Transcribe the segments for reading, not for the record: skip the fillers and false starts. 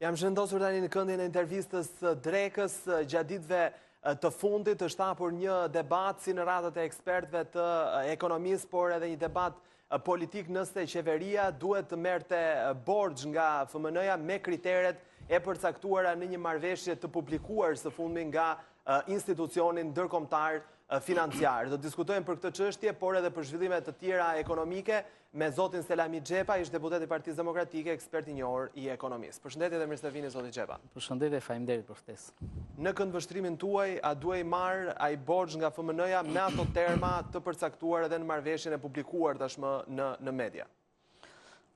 Jam zhvendosur tani në këndin e intervistës Drekës gjatë ditëve të fundit është hapur një debat si në radhët e ekspertëve të ekonomisë, por edhe një debat politik nëse qeveria duhet të merrte borxh nga FMN-ja me kriteret e përcaktuara në një marrëveshje të publikuar së fundmi nga institucionin ndërkombëtar financiar. Do diskutojmë për këtë çështje, por edhe për zhvillime të tjera ekonomike me zotin Selami Xhepa, ish deputet i Partisë Demokratike, ekspert i njohur i ekonomisë. Përshëndetje dhe mirë se vini zoti Xhepa. Përshëndetje, faleminderit për ftesë. Në këndvështrimin tuaj, a duhej marr ai borxh nga FMN-ja me ato terma të përcaktuar edhe në marrëveshjen e publikuar tashmë në media?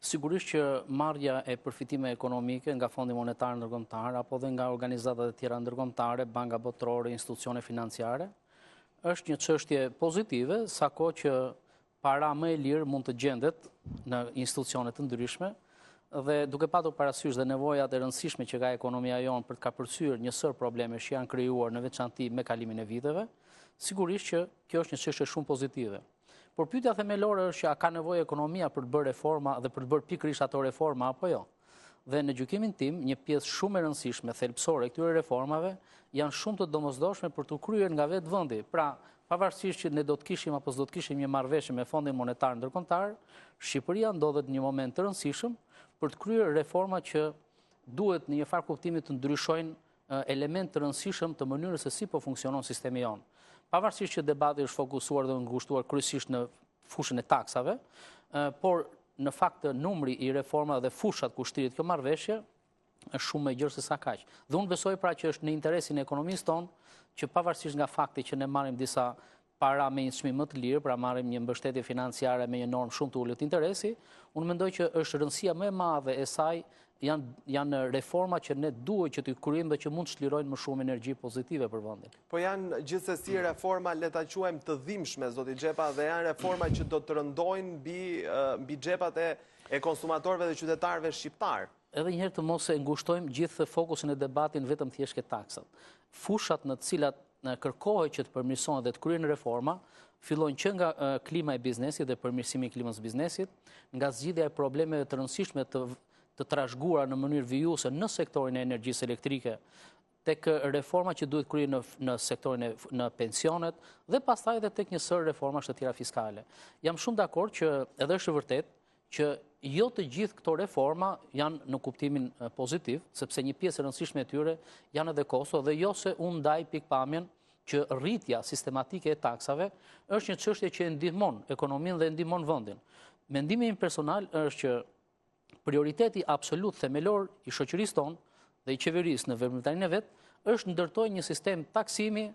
Sigurisht që marrja e përfitime ekonomike nga Fondi Monetar Ndërkombëtar apo dhe nga organizatat e tjera ndërkombëtare, banka botërore, institucione financiare, është një çështje pozitive, sako që para më e lirë mund të gjendet në institucione të ndryshme dhe duke patur parasysh dhe nevojat e rëndësishme që ka ekonomia jonë për të kapërcyer një sër probleme që janë krijuar në veçanti me kalimin e viteve, sigurisht që kjo është një çështje shumë pozitive. Por pyetja themelore është që a ka nevojë ekonomia për të bërë reforma dhe për të bërë pikërisht ato reforma apo jo? Dhe në gjykimin tim, një pjesë shumë e rëndësishme, thelbësore e këtyre reformave janë shumë të domosdoshme për të kryer nga vetë vendi. Pra, pavarësisht që ne do të kishim apo s'do të kishim një marrëveshje me Fondin Monetar Ndërkombëtar, Shqipëria ndodhet në një moment të rëndësishëm për të kryer reforma që duhet në një farë kuptimi të ndryshojnë element të rëndësishëm të mënyrës se si po funksionon sistemi jonë. Pavarësisht që debati është fokusuar dhe ngushtuar kryesisht në fushën e taksave, por në fakt numri i reforma dhe fushat ku shtiret kjo marrëveshje është shumë më i gjerë se sa kaq. Dhe unë besoj pra që është në interesin e ekonomisë tonë që pavarësisht nga fakti që ne marrim disa para me një çmim më të lirë, pra marrim një mbështetje financiare me një normë shumë të ulët interesi, unë mendoj që është rëndësia më e madhe e saj janë reforma që ne duhet që t'i kryejmë dhe që mund të shlirojnë më shumë energji pozitive për vendin. Po janë gjithsesi reforma, le ta quajmë të dhimbshme, zoti Xhepa, dhe janë reforma që do të rëndojnë mbi xhepat e konsumatorëve dhe qytetarëve shqiptar. Edhe njëherë të mos e ngushtojmë gjithë fokusin e debatin vetëm thjesht ke taksat. Fushat në të cilat kërkohet që të përmirësohen dhe të kryhen reforma, fillojnë që nga klima e biznesit dhe përmirësimi i klimës biznesit, nga zgjidhja e problemeve të rëndësishme të trashëguara në mënyrë vijuese në sektorin e energjisë elektrike, tek reforma që duhet kryer në sektorin në pensionet dhe pastaj edhe tek një sër reformash të tjera fiskale. Jam shumë dakord që edhe është vërtet që jo të gjithë këto reforma janë në kuptimin pozitiv, sepse një pjesë e rëndësishme e tyre janë edhe kosto dhe jo se unë ndaj pikpamjen që rritja sistematike e taksave është një çështje që e ndihmon ekonominë dhe e ndihmon vendin. Mendimi im personal është që prioriteti absolut themelor i shoqërisë tonë dhe i qeverisë në veprimtarinë e vet është ndërtojë një sistem taksimi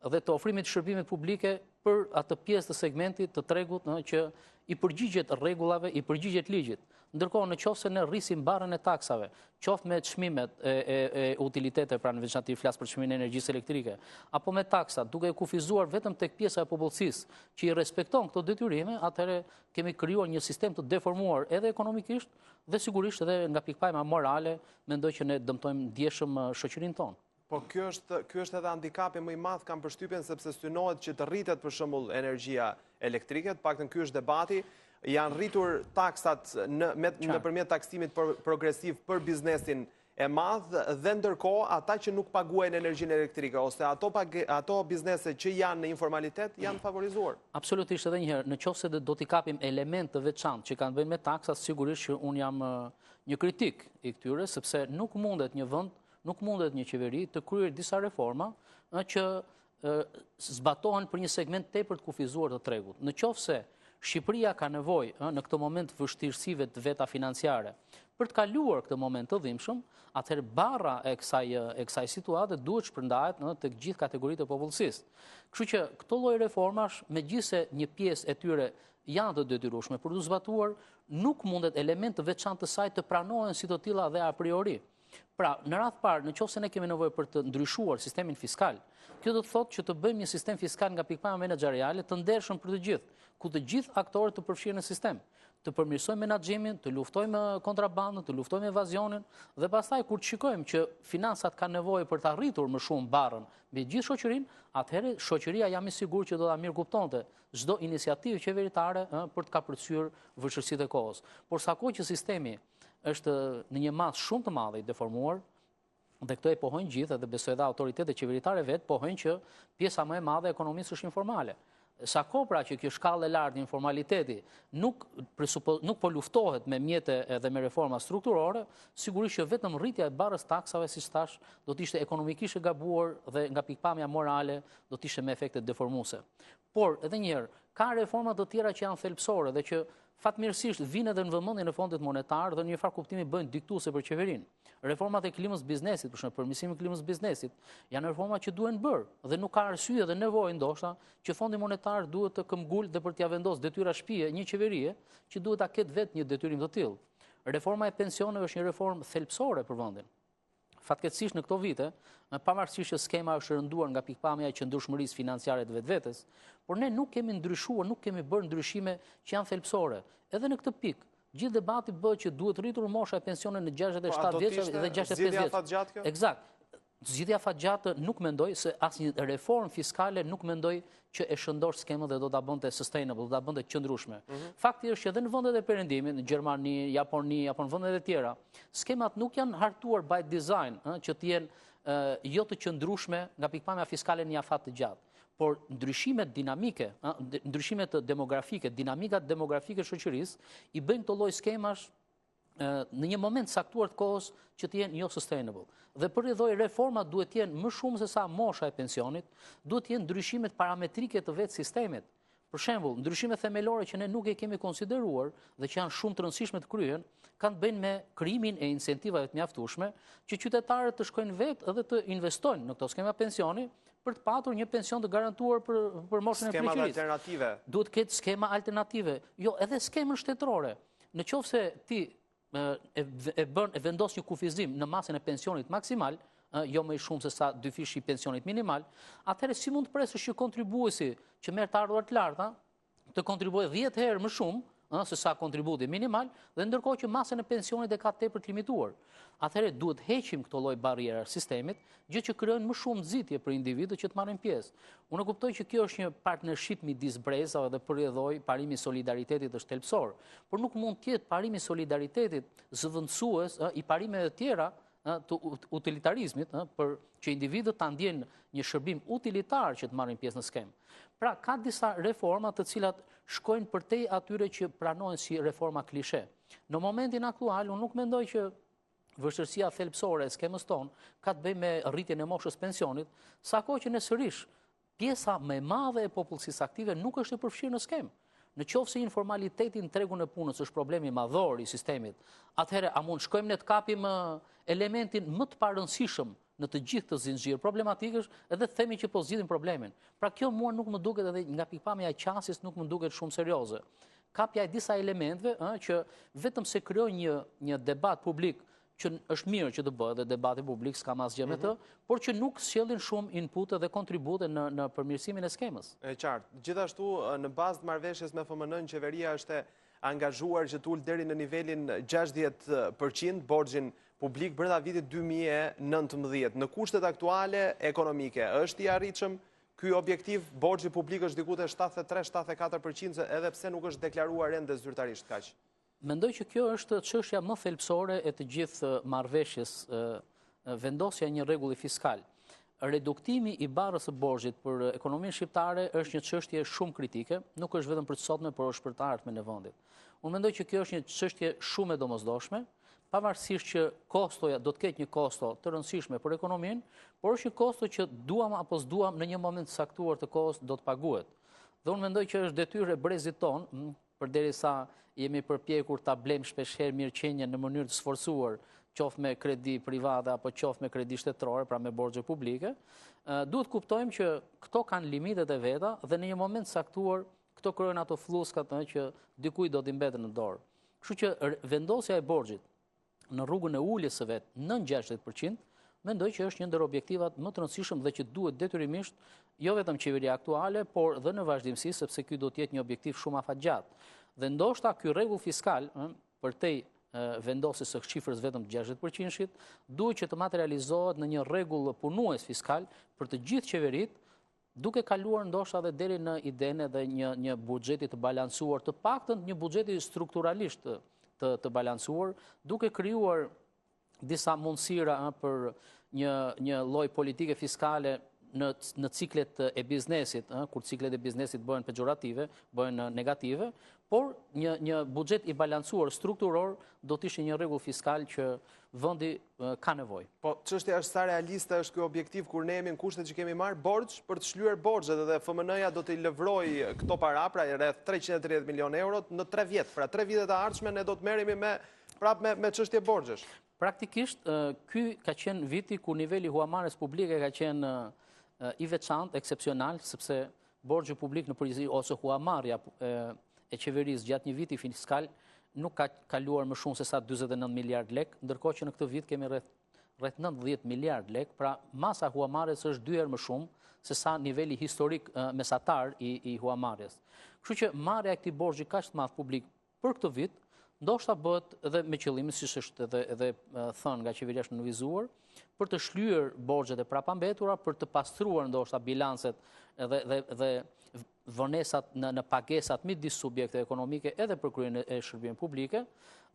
dhe të ofrimit të shërbimeve publike për atë pjesë të segmentit të tregut që i përgjigjet rregullave, i përgjigjet ligjit. Ndërkohë në qoftë se ne rrisim barrën e taksave, qoftë me çmimet e utilitete, pra në veçantë flas për çmimin e energjisë elektrike, apo me taksat, duke kufizuar vetëm tek pjesa e popullsisë që i respekton këto detyrime, atëherë kemi krijuar një sistem të deformuar edhe ekonomikisht dhe sigurisht edhe nga pikpamja morale, mendoj që ne dëmtojmë ndjeshëm shoqërinë tonë. Po ky është edhe handikapi më i madh, kam përshtypjen, sepse synohet që të rritet për shembull energjia elektrike, të paktën ky është debati, janë rritur taksat nëpërmjet taksimit progresiv për biznesin e madh dhe ndërkohë ata që nuk paguajnë energjinë elektrike ose ato biznese që janë në informalitet janë favorizuar. Absolutisht, edhe një herë, nëse do t'i kapim element të veçantë që kanë bënë me taksat, sigurisht që un jam një kritik i këtyre, sepse nuk mundet një vend, nuk mundet një qeveri të kryejë disa reforma që zbatohen për një segment tepër të kufizuar të tregut. Nëse Shqipëria ka nevojë në këtë moment vështirësive të veta financiare për të kaluar këtë moment të dhimbshëm, atëherë barra e kësaj situate duhet shpërndahet tek gjithë kategoritë e popullsisë. Kështu që këto lloj reformash, megjithëse një pjesë e tyre janë të detyrueshme për të zbatuar, nuk mundet element të veçantë të saj të pranohen si të tilla dhe a priori. Pra, në radhë parë, nëse ne kemi nevojë për të ndryshuar sistemin fiskal, kjo do të thotë që të bëjmë një sistem fiskal nga pikpamja menaxheriale të ndershëm për të gjithë, ku të gjithë aktorët të përfshirë në sistem, të përmirësojmë menaxhimin, të luftojmë kontrabandën, të luftojmë evazionin dhe pastaj kur të shikojmë që financat kanë nevojë për të arritur më shumë barrën mbi gjithë shoqërinë, atëherë shoqëria jam i sigurt që do ta mirëkuptonte çdo iniciativë qeveritare për të kapërcyer vështirësitë e kohës. Por sako që sistemi është në një masë shumë të madhe i deformuar, dhe këto e pohojnë gjithë, dhe besoj dhe autoritetet qeveritare vetë pohojnë që pjesa më e madhe e ekonomisë është informale. Sa kohë pra që kjo shkallë e lartë informaliteti nuk po luftohet me mjete edhe me reforma strukturore, sigurisht që vetëm rritja e barës taksave, si thash, do të ishte ekonomikisht e gabuar dhe nga pikpamja morale do të ishte me efekte deformuese. Por, edhe njëherë, ka reforma të tjera që janë thelbësore dhe që fatmirësisht vinë edhe në vëmendjen e Fondit Monetar dhe në një farë kuptimi bëjnë diktuese për qeverinë. Reformat e klimës biznesit, për shembull, përmirësimi i klimës biznesit, janë reforma që duhen bërë dhe nuk ka arsye dhe nevojë ndoshta që Fondi Monetar duhet të këmbgul dhe për t'ia vendosur detyra shtëpie një qeverie që duhet ta ketë vetë një detyrim të tillë. Reforma e pensioneve është një reformë thelbësore për vendin. Fatkeqësisht në këto vite, pavarësisht që skema është rënduar nga pikpamja e qëndrueshmërisë financiare të vetvetes, por ne nuk kemi ndryshuar, nuk kemi bërë ndryshime që janë thelbësore. Edhe në këtë pikë, gjithë debati bëhet që duhet rritur mosha e pensionit në 67 vjeç dhe 65 vjeç. Eksakt. Zgjidhja fatgjatë nuk mendoj se asnjë reformë fiskale nuk mendoj që e shëndosh skemën dhe do ta bënte sustainable, do ta bënte qëndrueshme. Fakti është që edhe në vendet e perëndimit, në Gjermani, Japoni, apo në vendet e tjera, skemat nuk janë hartuar by design, që të jenë jo të qëndrueshme nga pikpamja fiskale në një afat të gjatë. Por ndryshimet dinamike, ndryshimet demografike, dinamikat demografike të shoqërisë i bëjnë këto lloj skemash në një moment saktuar të kohës që të jenë jo sustainable. Dhe për rrjedhoj reformat duhet të jenë më shumë se sa mosha e pensionit, duhet të jenë ndryshimet parametrike të vetë sistemit. Për shembull, ndryshimet themelore që ne nuk e kemi konsideruar dhe që janë shumë të rëndësishme të kryen, kanë të bëjnë me krijimin e incentivave të mjaftueshme që qytetarët të shkojnë vetë edhe të investojnë në këto skema pensioni për të patur një pension të garantuar për moshën e pleqërisë. Skema alternative. Duhet të ketë skema alternative. Jo, edhe skemën shtetërore. Në qoftë se ti e vendos një kufizim në masën e pensionit maksimal, jo më i shumë se sa 2 fish i pensionit minimal, atëherë si mund të presësh që kontribuesi që merr të ardhurat të larta të kontribuojë 10 herë më shumë se sa kontributi minimal, dhe ndërkohë që masën e pensionit e ka tepër të limituar. Atëherë duhet heqim këto lloj barriera sistemit, gjë që krijon më shumë nxitje për individët që të marrin pjesë. Unë kuptoj që kjo është një partnership midis brezave dhe përrjedhoj parimi i solidaritetit është thelbësor, por nuk mund të jetë parimi i solidaritetit zëvendësues i parimeve të tjera të utilitarizmit, për që individët ta ndjejnë një shërbim utilitar që të marrin pjesë në skemë. Pra, ka disa reforma të cilat shkojnë përtej atyre që pranohen si reforma klishe. Në momentin aktual, unë nuk mendoj që vështirësia thelbësore e skemës tonë ka të bëjë me rritjen e moshës pensionit, sako që nesërish pjesa më e madhe e popullsisë aktive nuk është e përfshirë në skemë. Në qoftë se informaliteti në tregun e punës është problemi madhor i sistemit, atëherë a mund shkojmë ne të kapim elementin më të parëndësishëm në të gjithë të zinxhir problematikësh edhe themi që po zgjidhim problemin. Pra kjo mua nuk më duket, edhe nga pikpamja e qasjes nuk më duket shumë serioze. Kapja e disa elementeve që vetëm se krijojnë një debat publik që është mirë që të bëhet dhe debati publik s'ka asgjë me të, por që nuk sjellin shumë input dhe kontribute në përmirësimin e skemës. E qartë. Gjithashtu, në bazë të marrëveshjes me FMN, qeveria është angazhuar që të ulë deri në nivelin 60% borxhin publik brenda vitit 2019. Në kushtet aktuale ekonomike, është i arritshëm ky objektiv? Borxhi publik është diku te 73-74%, edhe pse nuk është deklaruar ende zyrtarisht kaq. Mendoj që kjo është çështja më thelbësore e të gjithë marrëveshjes, vendosja e një rregulli fiskal. Reduktimi i barrës së borxhit për ekonominë shqiptare është një çështje shumë kritike, nuk është vetëm për të sotme, por është për të ardhmen e vendit. Unë mendoj që kjo është një çështje shumë e domosdoshme, pavarësisht që kostoja do të ketë një kosto të rëndësishme për ekonominë, por është një kosto që duam apo s'duam në një moment të saktuar të kohës do të paguhet. Dhe unë mendoj që është detyrë e brezit ton, përderisa jemi përpjekur ta blejmë shpeshherë mirëqenjen në mënyrë të sforcuar, qoftë me kredi private apo qoftë me kredi shtetërore, pra me borxhe publike, duhet kuptojmë që këto kanë limitet e veta dhe në një moment saktuar këto krijojnë ato fllluskat që dikujt do t'i mbeten në dorë. Kështu që vendosja e borxhit në rrugën e uljes së vet në 60%, mendoj që është një ndër objektivat më të rëndësishëm dhe që duhet detyrimisht jo vetëm qeveria aktuale, por dhe në vazhdimsi, sepse ky do të jetë një objektiv shumë afatgjatë. Dhe ndoshta ky rregull fiskal, përtej vendosjes së shifrës vetëm 60%, duhet që të materializohet në një rregull punues fiskal për të gjithë qeveritë, duke kaluar ndoshta edhe deri në idenë dhe një buxheti të balancuar, të paktën një buxheti strukturalisht të balancuar, duke krijuar disa mundësira për një lloj politike fiskale në ciklet e biznesit, kur ciklet e biznesit bëhen pejorative, bëhen negative, por një buxhet i balancuar strukturor do të ishte një rregull fiskal që vendi ka nevojë. Po çështja është sa realiste është ky objektiv kur ne jemi në kushtet që kemi marrë borxh për të shlyer borxhet dhe FMN-ja do të lëvrojë këto para, pra rreth 330 milionë euro në 3 vjet. Pra 3 vitet e ardhshme ne do të merremi me çështje borxhesh. Praktikisht ky ka qenë viti ku niveli huamarrjes publike ka qenë i veçantë, eksepsional, sepse borxhi publik në përgjithësi ose huamarrja e qeverisë gjatë një viti fiskal nuk ka kaluar më shumë se sa 49 miliard lek, ndërkohë që në këtë vit kemi rreth 90 miliard lek, pra masa huamarrjes është 2 herë më shumë se sa niveli historik mesatar i huamarrjes. Kështu që marrja e këtij borxhi kaq të madh publik për këtë vit ndoshta bëhet edhe me qëllimin, siç është edhe thënë nga qeveria është nënvizuar, për të shlyer borxhet e prapambetura, për të pastruar ndoshta bilancet dhe vonesat në pagesat midis subjekteve ekonomike edhe për kryen e shërbimeve publike,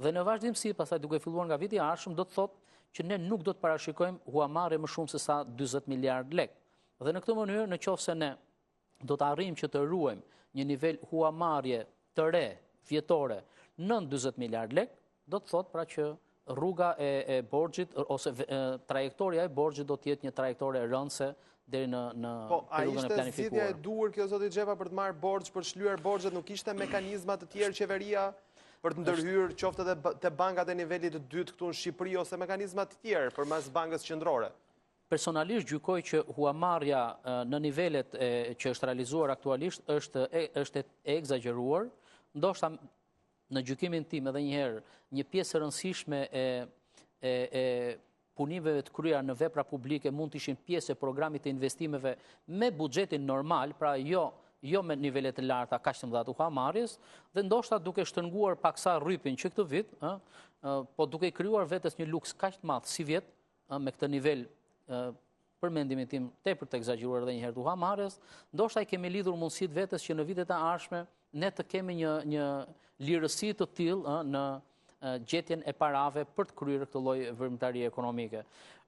dhe në vazhdimsi pastaj duke filluar nga viti i ardhshëm do të thotë që ne nuk do të parashikojmë huamarrje më shumë se sa 40 miliard lek. Dhe në këtë mënyrë, nëse ne do të arrijmë që të ruajmë një nivel huamarrje të re vjetore nën 40 miliard lek, do të thotë pra që rruga e borxhit ose trajektoria e borxhit do të jetë një trajektorie rëndëse deri në periudhën e planifikuar. Po, a ishte zgjidhja e duhur kjo zoti Xhepa për të marrë borxh, për shlyer borxhet, nuk ishte mekanizma të tjerë qeveria për të ndërhyrë qoftë edhe te bankat e nivelit të dytë këtu në Shqipëri ose mekanizma të tjerë përmes Bankës Qendrore? Personalisht gjykoj që huamarrja në nivelet që është realizuar aktualisht është e egzageruar, ndoshta në gjykimin tim edhe njëherë një pjesë e rëndësishme e punimeve të kryera në vepra publike mund të ishin pjesë e programit të investimeve me buxhetin normal, pra jo me nivelet të larta kaq të mëdha të huamarrjes, dhe ndoshta duke shtrënguar paksa rrypin që këtë vit, po duke krijuar vetes një luks kaq të madh si vjet me këtë nivel për mendimin tim tepër të egzageruar edhe një herë të huamarrjes, ndoshta i kemi lidhur mundësitë vetes që në vitet e ardhshme ne të kemi një lirësi të tillë në gjetjen e parave për të kryer këtë lloj veprimtarie ekonomike.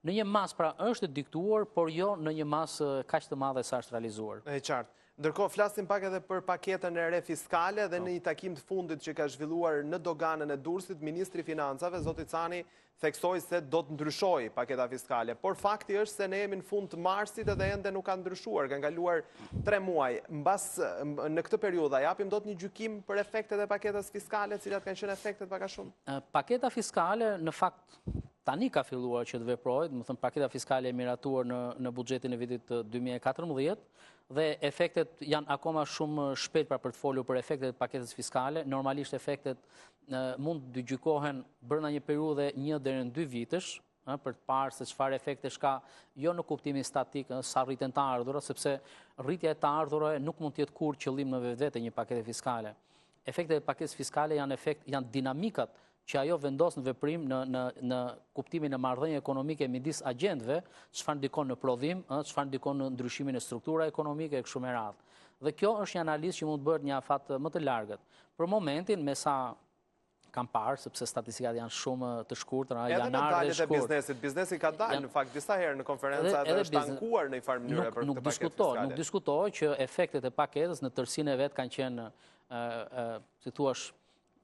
Në një mas pra është diktuar, por jo në një mas kaq të madhe sa është realizuar. E qartë. Ndërkohë flasim pak edhe për paketën e re fiskale dhe në një takim të fundit që ka zhvilluar në doganën e Durrësit, ministri i Financave zoti Cani theksoi se do të ndryshojë paketa fiskale, por fakti është se ne jemi në fund të marsit edhe ende nuk ka ndryshuar, kanë kaluar 3 muaj. Në këtë periudhë japim dot një gjykim për efektet e paketës fiskale, cilat kanë qenë efektet pak a shumë? Paketa fiskale në fakt tani ka filluar që të veprojë, do të thënë paketa fiskale e miratuar në buxhetin e vitit 2014 dhe efektet janë akoma shumë shpejt për të folur për efektet e paketës fiskale. Normalisht efektet mund të gjykohen brenda një periudhe 1 deri në 2 vitesh, për të parë se çfarë efektesh ka jo në kuptimin statik sa rriten të ardhurat, sepse rritja e të ardhurave nuk mund të jetë kurrë qëllim në vetvete një pakete fiskale. Efektet e paketës fiskale janë dinamikat që ajo vendos në veprim në kuptimin e marrëdhënie ekonomike midis agjentëve, çfarë ndikon në prodhim, çfarë ndikon në ndryshimin e strukturave ekonomike e kështu me radhë. Dhe kjo është një analizë që mund të bëhet një afat më të largët. Për momentin, me sa kam parë, sepse statistikat janë shumë të shkurtra, janë ardhe shkurt. Biznesi ka dalë në fakt disa herë në konferenca dhe është tankuar në një farë mënyrë për këtë paketë fiskale. Nuk diskutohet që efektet e paketës në tërësinë e vet kanë qenë, si thua,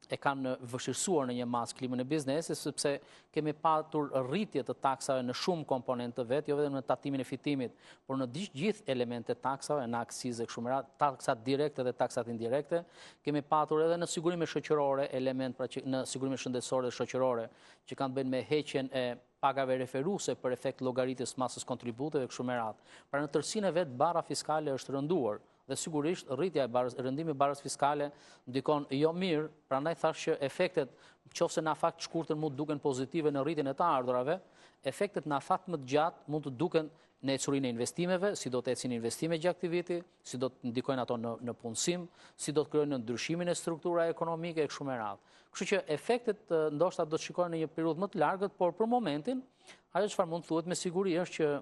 e kanë vështirësuar në një mas klimën e biznesit, sepse kemi patur rritje të taksave në shumë komponentë të vet, jo vetëm në tatimin e fitimit, por në gjithë elementet e taksave, në akcize kështu me radhë, taksat direkte dhe taksat indirekte, kemi patur edhe në sigurimet shoqërore element në sigurimet shëndetësore dhe shoqërore, që kanë bënë me heqjen e pagave referuese për efekt llogaritjes masës kontributeve kështu me radhë. Pra në tërësinë e vet barra fiskale është rënduar. Dhe sigurisht rritja e rëndimit barrës fiskale ndikon jo mirë, prandaj thash që efektet, qofse në afat shkurtër mund të duken pozitive në rritjen e të ardhurave, efektet në afat më të gjatë mund të duken në ecurinë e investimeve, si do të ecin investime gjatë këtij viti, si do të ndikojnë ato në punësim, si do të krijojnë në ndryshimin e strukturave ekonomike e kështu me radhë. Kështu që efektet ndoshta do të shikohen në një periudhë më të largët, por për momentin ajo çfarë mund thuhet me siguri është që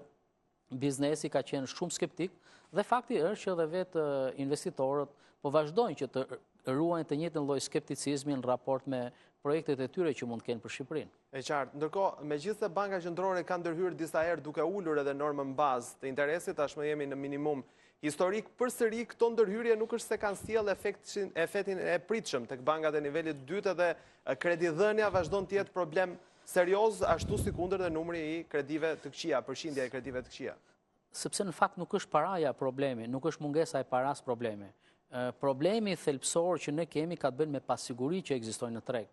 biznesi ka qenë shumë skeptik dhe fakti është që edhe vetë investitorët po vazhdojnë që të ruajnë të njëjtën lloj skepticizmi në raport me projektet e tyre që mund të kenë për Shqipërinë. E qartë, ndërkohë, megjithëse Banka Qendrore ka ndërhyrë disa herë duke ulur edhe normën bazë të interesit, tashmë jemi në minimum historik, përsëri këto ndërhyrje nuk është se kanë sjellë efektin e pritshëm tek bankat e nivelit dytë dhe kredidhënia vazhdon të jetë problem serioz, ashtu si kundër dhe numri i kredive të këqija, përqindja e kredive të këqija. Sepse në fakt nuk është paraja problemi, nuk është mungesa e paras problemi. Problemi thelbësor që ne kemi ka të bëjë me pasiguri që ekzistojnë në treg.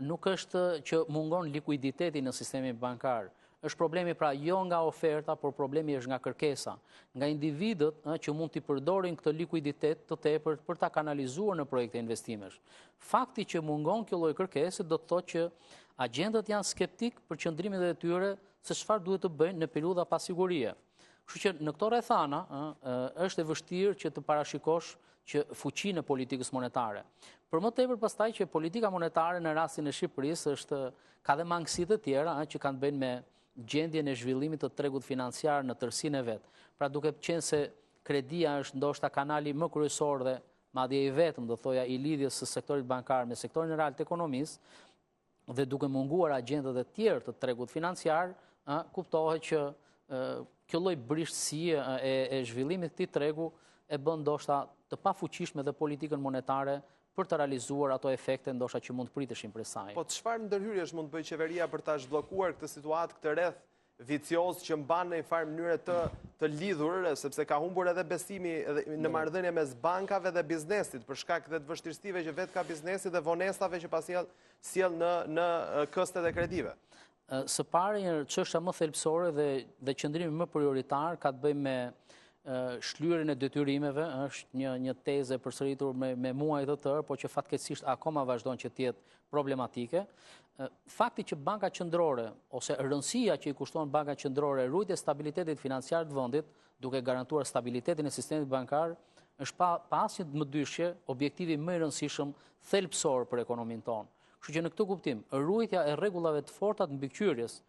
Nuk është që mungon likuiditeti në sistemin bankar. Është problemi pra jo nga oferta, por problemi është nga kërkesa, nga individët që mund t'i përdorin këtë likuiditet të tepërt për ta kanalizuar në projekte investimesh. Fakti që mungon kjo lloj kërkese do të thotë që agjentët janë skeptik për qëndrimet e tyre se çfarë duhet të bëjnë në periudha pasigurie. Kështu që në këto rrethana është e vështirë që të parashikosh që fuqinë e politikës monetare. Për më tepër pastaj që politika monetare në rastin e Shqipërisë ka dhe mangësitë të tjera që kanë të bëjnë me gjendjen e zhvillimit të tregut financiar në tërësinë e vet. Pra duke qenë se kredia është ndoshta kanali më kryesor dhe madje i vetëm, do thoja, i lidhjes së sektorit bankar me sektorin real të ekonomisë, dhe duke munguar agjendat e tjerë të tregut financiar, kuptohet që kjo lloj brishtësie e zhvillimit të këtij tregu e bën ndoshta të pafuqishme dhe politikën monetare për të realizuar ato efekte ndoshta që mund të priteshin prej saj. Po çfarë ndërhyrjesh mund të bëjë qeveria për ta zhbllokuar këtë situatë, këtë rreth vicioz që mban në një farë mënyrë të lidhur, sepse ka humbur edhe besimi në marrëdhënie mes bankave dhe biznesit për shkak të vështirësive që vetë ka biznesi dhe vonesave që sjell në këstet e kredive. Së pari, çështja më thelbësore dhe qëndrimi më prioritar ka të bëjë me shlyerjen e detyrimeve, është një tezë e përsëritur me muaj të tërë, por që fatkeqësisht akoma vazhdon që të jetë problematike. Fakti që Banka Qendrore ose rëndësia që i kushton Banka Qendrore ruajtja e stabilitetit financiar të vendit, duke garantuar stabilitetin e sistemit bankar, është pa asnjë mëdyshje objektivi më i rëndësishëm thelbësor për ekonominë tonë. Kështu që në këtë kuptim, ruajtja e rregullave të forta të mbikëqyrjes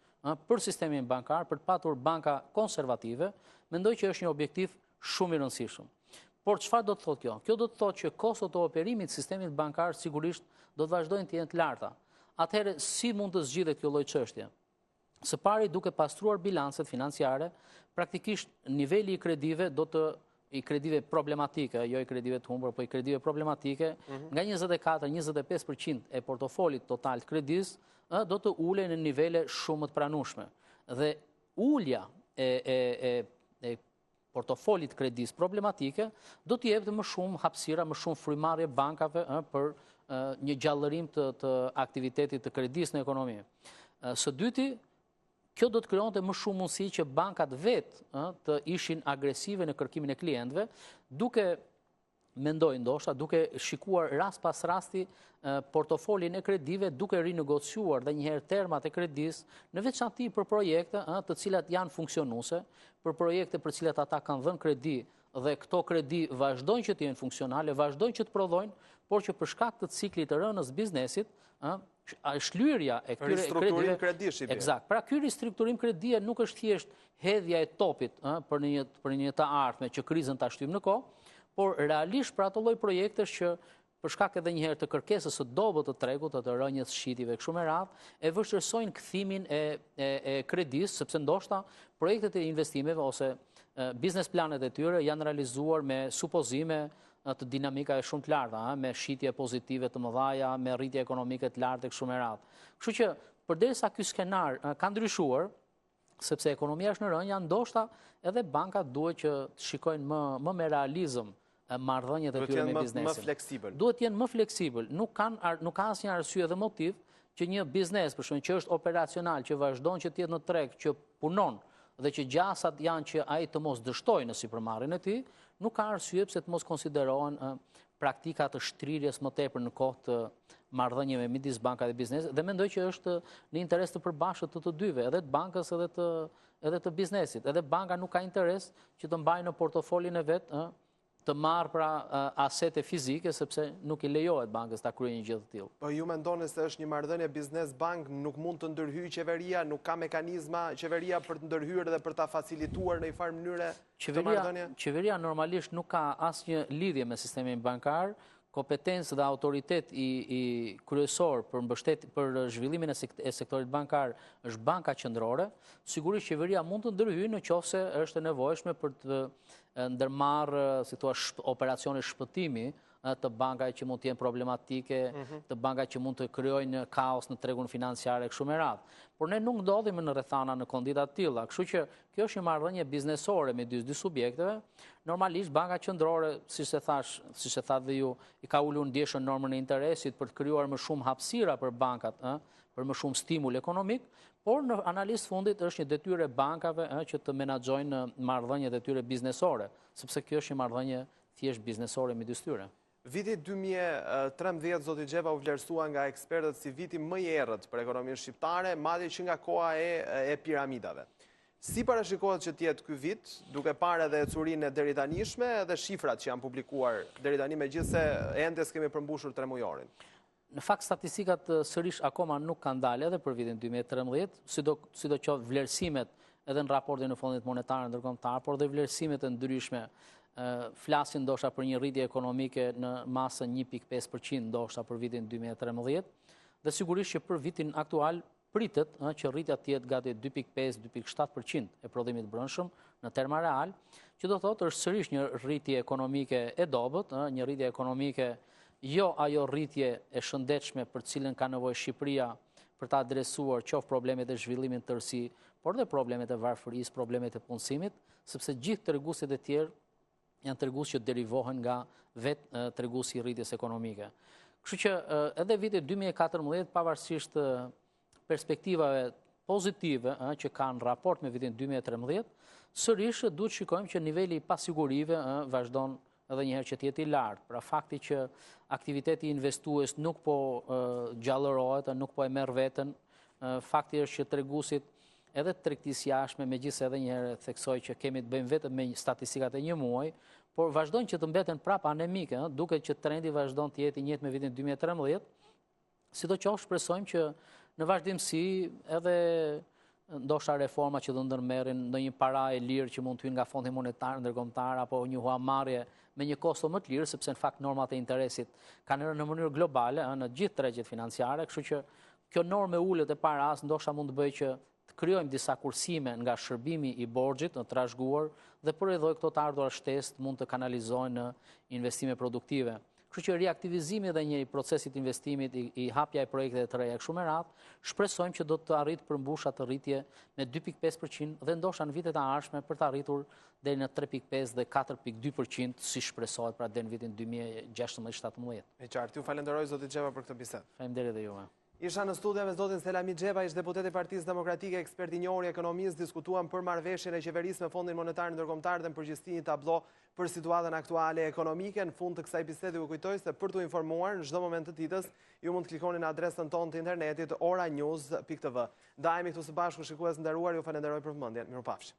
për sistemin bankar, për të patur banka konservative, mendoj që është një objektiv shumë i rëndësishëm. Por çfarë do të thotë kjo? Kjo do të thotë që kostot e operimit të sistemit bankar sigurisht do të vazhdojnë të jenë të larta. Atëherë si mund të zgjidhet kjo lloj çështje? Së pari, duke pastruar bilancet financiare, praktikisht niveli i kredive problematike, jo i kredive të humbur, po i kredive problematike, nga 24-25% e portofolit total të kredis, do të ulej në nivele shumë të pranueshme. Dhe ulja e portofolit kredis problematike do të jepte më shumë hapësira, më shumë frymarrje bankave për një gjallërim të aktivitetit të kredis në ekonomi. Së dyti, kjo do të krijonte më shumë mundësi që bankat vetë të ishin agresive në kërkimin e klientëve, duke shikuar rast pas rasti portofolin e kredive, duke rinegociuar dhe njëherë termat e kredis, në veçanti për projekte të cilat janë funksionuese, për projekte për cilat ata kanë dhënë kredi dhe këto kredi vazhdojnë që të jenë funksionale, vazhdojnë që të prodhojnë, por që për shkak të ciklit të rënës biznesit, shlyerja e këtyre ristrukturim kredish. Eksakt. Pra ky ristrukturim kredie nuk është thjesht hedhja e topit për një të ardhme që krizën ta shtym në kohë, por realisht për ato lloj projektesh që për shkak edhe një herë të kërkesës së dobët të tregut, të rënjes shitjeve kështu me radhë, e vështirësojnë kthimin e kredisë, sepse ndoshta projektet e investimeve ose biznes planet e tyre janë realizuar me supozime të dinamika e shumë të larta, me shitje pozitive të mëdha, me rritje ekonomike të lartë kështu me radhë. Kështu që përderisa ky skenar ka ndryshuar, sepse ekonomia është në rënje, ndoshta edhe bankat duhet që të shikojnë më me realizëm marrëdhëniet e tyre me biznesin. Duhet të jenë më fleksibël. Nuk ka asnjë arsye dhe motiv që një biznes, për shembull, që është operacional, që vazhdon që të jetë në treg, që punon dhe që gjasat janë që ai të mos dështojë në sipërmarrjen e tij, nuk ka arsye pse të mos konsiderohen praktika të shtrirjes më tepër në kohë të marrëdhënieve midis bankave dhe biznesit, dhe mendoj që është në interes të përbashkët të dyve, edhe të bankës edhe të biznesit. Edhe banka nuk ka interes që të mbajë në portofolin e vet të marrë pra asete fizike, sepse nuk i lejohet bankës ta kryejë një gjë të tillë. Po ju mendoni se është një marrëdhënie biznes bank, nuk mund të ndërhyjë qeveria, nuk ka mekanizma qeveria për të ndërhyrë dhe për ta facilituar në një farë mënyre këtë marrëdhënie? Qeveria normalisht nuk ka asnjë lidhje me sistemin bankar, kompetencë dhe autoritet i kryesor për zhvillimin e sektorit bankar është Banka Qendrore, sigurisht qeveria mund të ndërhyjë në qoftë se është e nevojshme për të ndërmarrë, si thua, operacione shpëtimi të bankave që mund të jenë problematike, të bankave që mund të krijojnë kaos në tregun financiar e kështu me radhë. Por ne nuk ndodhemi në rrethana në kondita të tilla, kështu që kjo është një marrëdhënie biznesore me dy subjekteve. Normalisht Banka Qendrore, siç e thatë dhe ju, i ka ulur ndjeshën normën e interesit për të krijuar më shumë hapësira për bankat, për më shumë stimul ekonomik, por në analizë fundit është një detyrë e bankave që të menaxhojnë marrëdhëniet e tyre biznesore, sepse kjo është një marrëdhënie thjesht biznesore midis tyre. Viti 2013, zoti Xheva, u vlerësua nga ekspertët si viti më i errët për ekonominë shqiptare, madje që nga koha e piramidave. Si parashikohet që të jetë ky vit, duke parë edhe ecurinë e deri tanishme dhe shifrat që janë publikuar deri tani, megjithse ende s'kemi përmbushur 3 mujorin? Në fakt, statistikat sërish akoma nuk kanë dalë edhe për vitin 2013, sidoqoftë vlerësimet edhe në raportin e Fondit Monetar Ndërkombëtar, por dhe vlerësimet e ndryshme flasin ndoshta për një rritje ekonomike në masën 1.5% ndoshta për vitin 2013, dhe sigurisht që për vitin aktual pritet që rritja të jetë gati 2.5-2.7% e prodhimit brendshëm në terma real, që do thotë është sërish një rritje ekonomike e dobët, një rritje ekonomike jo ajo rritje e shëndetshme për cilën ka nevojë Shqipëria për ta adresuar qoftë problemet e zhvillimit tërësi, por dhe problemet e varfërisë, problemet e punësimit, sepse gjithë treguesit e tjerë janë tregues që derivohen nga vetë treguesi i rritjes ekonomike. Kështu që edhe viti 2014, pavarësisht perspektivave pozitive që kanë raport me vitin 2013, sërish duhet shikojmë që niveli i pasigurive vazhdon edhe njëherë që të jetë i lartë. Pra fakti që aktiviteti investues nuk po gjallërohet, nuk po e merr veten, fakti është që treguesit edhe tregtisë jashtme, megjithëse edhe njëherë theksoj që kemi të bëjmë vetëm me statistikat e një muaji, por vazhdojnë që të mbeten prapë anemike, duket që trendi vazhdon të jetë i njëjtë me vitin 2013, sidoqoftë shpresojmë që në vazhdimsi edhe ndoshta reforma që do ndërmerrin, ndonjë para e lirë që mund të hyjë nga Fondi Monetar Ndërkombëtar apo një huamarrje me një kosto më të lirë, sepse në fakt normat e interesit kanë në mënyrë globale në gjithë tregjet financiare, kështu që kjo normë e ulët e paras ndoshta mund të bëjë që të krijojmë disa kursime nga shërbimi i borxhit në trashëguar dhe përredhoj këto të ardhurat shtesë mund të kanalizohen në investime produktive. Kështu që reaktivizimi dhe një procesit investimit i hapja e projekte të reja kështu me radhë, shpresojmë që do të arritë përmbush atë rritje me 2.5% dhe ndoshta në vitet e ardhshme për të arritur deri në 3.5 dhe 4.2% si shpresohet pra deri në vitin 2016-17. E qartë, ju falenderoj zoti Xheva për këtë bisedë. Faleminderit edhe juve. Isha në studio me zotin Selami Xheva, ish deputet i Partisë Demokratike, ekspert i njohur i ekonomisë, diskutuan për marrëveshjen e qeverisë me Fondin Monetar Ndërkombëtar dhe në përgjithësi një tablo për situatën aktuale ekonomike. Në fund të kësaj bisede u kujtoj se për t'u informuar në çdo moment të ditës, ju mund të klikoni në adresën tonë të internetit oranews.tv. Ndajemi këtu së bashku, shikues nderuar, ju falenderoj për vëmendjen. Mirupafshim.